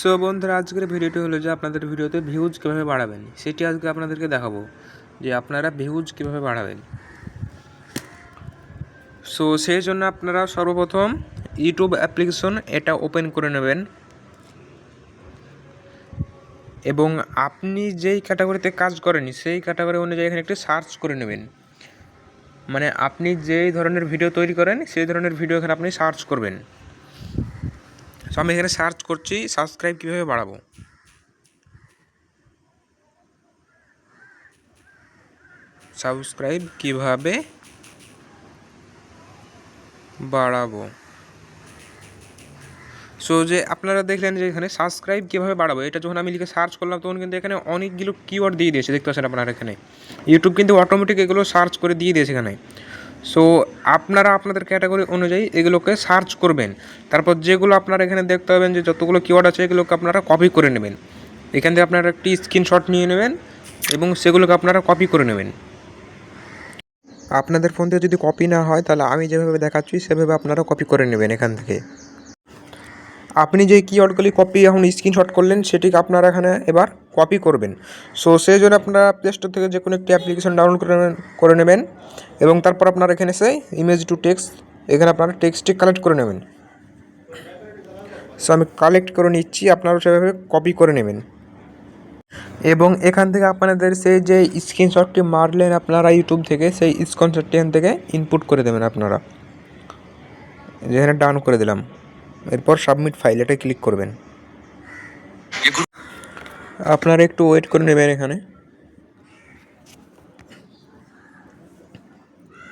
So বন্ধুরা, আজকের ভিডিওটি হলো যে আপনাদের ভিডিওতে ভিউজ কীভাবে বাড়াবেন সেটি আজকে আপনাদেরকে দেখাবো যে আপনারা ভিউজ কীভাবে বাড়াবেন। সো সেই জন্য আপনারা সর্বপ্রথম ইউটিউব অ্যাপ্লিকেশন এটা ওপেন করে নেবেন এবং আপনি যেই ক্যাটাগরিতে কাজ করেন সেই ক্যাটাগরি অনুযায়ী এখানে একটি সার্চ করে নেবেন। মানে আপনি যেই ধরনের ভিডিও তৈরি করেন সেই ধরনের ভিডিও এখানে আপনি সার্চ করবেন। সো আমি এখানে সার্চ করছি সাবস্ক্রাইব কীভাবে বাড়াবো। সাবস্ক্রাইব কীভাবে বাড়াবো। সো যে আপনারা দেখলেন যে এখানে সাবস্ক্রাইব কীভাবে বাড়াবো, এটা যখন আমি লিখে সার্চ করলাম তখন কিন্তু এখানে অনেকগুলো কিওয়ার্ড দিয়ে দিয়েছে, দেখতে পাচ্ছেন আপনারা এখানে। ইউটিউব কিন্তু অটোমেটিক এগুলো সার্চ করে দিয়ে দিয়েছে এখানে। সো আপনারা আপনাদের ক্যাটাগরি অনুযায়ী এগুলোকে সার্চ করবেন। তারপর যেগুলো আপনারা এখানে দেখতে পাবেন যে যতগুলো কিওয়ার্ড আছে এগুলোকে আপনারা কপি করে নেবেন। এখান থেকে আপনারা একটি স্ক্রিনশট নিয়ে নেবেন এবং সেগুলোকে আপনারা কপি করে নেবেন। আপনাদের ফোন থেকে যদি কপি না হয় তাহলে আমি যেভাবে দেখাচ্ছি সেভাবে আপনারা কপি করে নেবেন। এখান থেকে আপনি যে কিওয়ার্ডগুলি কপি এখন স্ক্রিনশট করলেন সেটিকে আপনারা এখানে এবার কপি করবেন। সো সেই জন্য আপনারা প্লে স্টোর থেকে যে কোনো একটি অ্যাপ্লিকেশন ডাউনলোড করে নেবেন এবং তারপর আপনারা এখানে এসে ইমেজ টু টেক্সট, এখানে আপনারা টেক্সটটি কালেক্ট করে নেবেন। সো আমি কালেক্ট করে নিচ্ছি, আপনারাও সেভাবে কপি করে নেবেন এবং এখান থেকে আপনাদের সেই যে স্ক্রিনশটটি মারলেন আপনারা ইউটিউব থেকে, সেই স্ক্রিনশটটি এখান থেকে ইনপুট করে দেবেন আপনারা। যেখানে ডাউন করে দিলাম, এরপর সাবমিট ফাইল এটা ক্লিক করবেন। আপনারা একটু ওয়েট করে নেবেন এখানে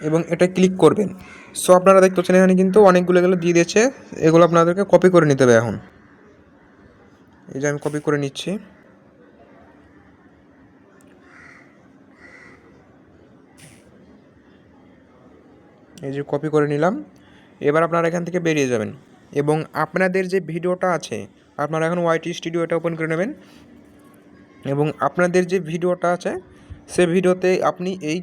এবং এটা ক্লিক করবেন। সো আপনারা দেখতে পাচ্ছেন এখানে কিন্তু অনেকগুলো এগুলো দিয়ে দিয়েছে, এগুলো আপনাদেরকে কপি করে নিতে হবে। এখন এই যে আমি কপি করে নিচ্ছি। এই যে কপি করে নিলাম। এবার আপনারা এখান থেকে বেরিয়ে যাবেন এবং আপনাদের যে ভিডিওটা আছে আপনারা এখন ওয়াইটি স্টুডিও এটা ওপেন করে নেবেন এবং আপনাদের যে ভিডিওটা আছে সে ভিডিওতে আপনি এই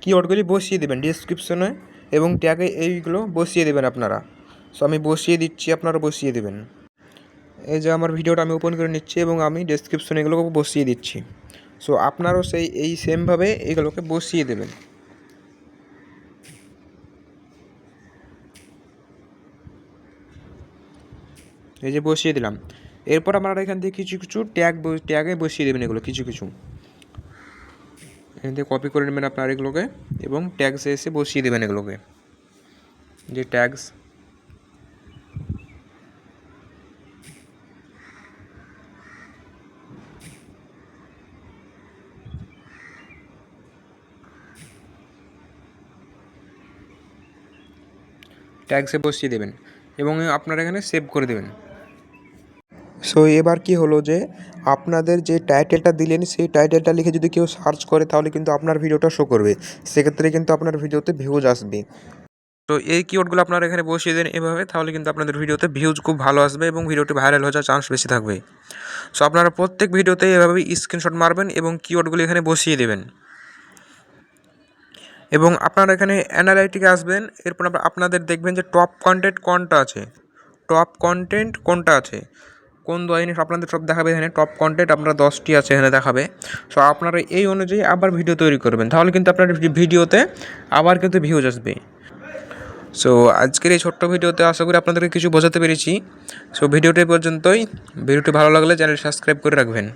কিওয়ার্ডগুলি বসিয়ে দেবেন ডিসক্রিপশনে এবং ট্যাগে এইগুলো বসিয়ে দেবেন আপনারা। সো আমি বসিয়ে দিচ্ছি, আপনারা বসিয়ে দেবেন। এই যে আমার ভিডিওটা আমি ওপেন করে নিচ্ছি এবং আমি ডেসক্রিপশনে এগুলোকে বসিয়ে দিচ্ছি। সো আপনারাও এই সেমভাবে এগুলোকে বসিয়ে দেবেন। এই যে বসিয়ে দিলাম। এরপর আপনারা এখান থেকে কিছু কিছু ট্যাগে বসিয়ে দেবেন এগুলো কিছু কিছু। এখান থেকে কপি করে নেবেন আপনারা এগুলোকে এবং ট্যাগসে এসে বসিয়ে দেবেন এগুলোকে। যে ট্যাগস ট্যাগসে বসিয়ে দেবেন এবং আপনারা এখানে সেভ করে দেবেন। সো এবার কি হলো যে আপনাদের যে টাইটেলটা দিলেন সেই টাইটেলটা লিখে যদি কেউ সার্চ করে তাহলে কিন্তু আপনার ভিডিওটা শো করবে, সেক্ষেত্রে কিন্তু আপনার ভিডিওতে ভিউজ আসবে। তো এই কিওয়ার্ডগুলো আপনারা এখানে বসিয়ে দেন এভাবে, তাহলে কিন্তু আপনাদের ভিডিওতে ভিউজ খুব ভালো আসবে এবং ভিডিওটি ভাইরাল হয়ে যাওয়ার চান্স বেশি থাকবে। সো আপনারা প্রত্যেক ভিডিওতে এভাবে স্ক্রিনশট মারবেন এবং কিওয়ার্ডগুলো এখানে বসিয়ে দেবেন এবং আপনারা এখানে অ্যানালাইটিকে আসবেন। এরপর আপনাদের দেখবেন যে টপ কন্টেন্ট কোনটা আছে, কোন জিনিস আপনাদের সব দেখাবে। এখানে টপ কন্টেন্ট আপনার 10টি আছে এখানে দেখাবে। সো আপনারা এই অনুযায়ী আবার ভিডিও তৈরি করবেন, তাহলে কিন্তু আপনার ভিডিওতে আবার কিন্তু ভিউজ আসবে। সো আজকের এই ছোট্ট ভিডিওতে আশা করি আপনাদেরকে কিছু বোঝাতে পেরেছি। সো ভিডিওটি পর্যন্তই। ভিডিওটি ভালো লাগলে চ্যানেল সাবস্ক্রাইব করে রাখবেন।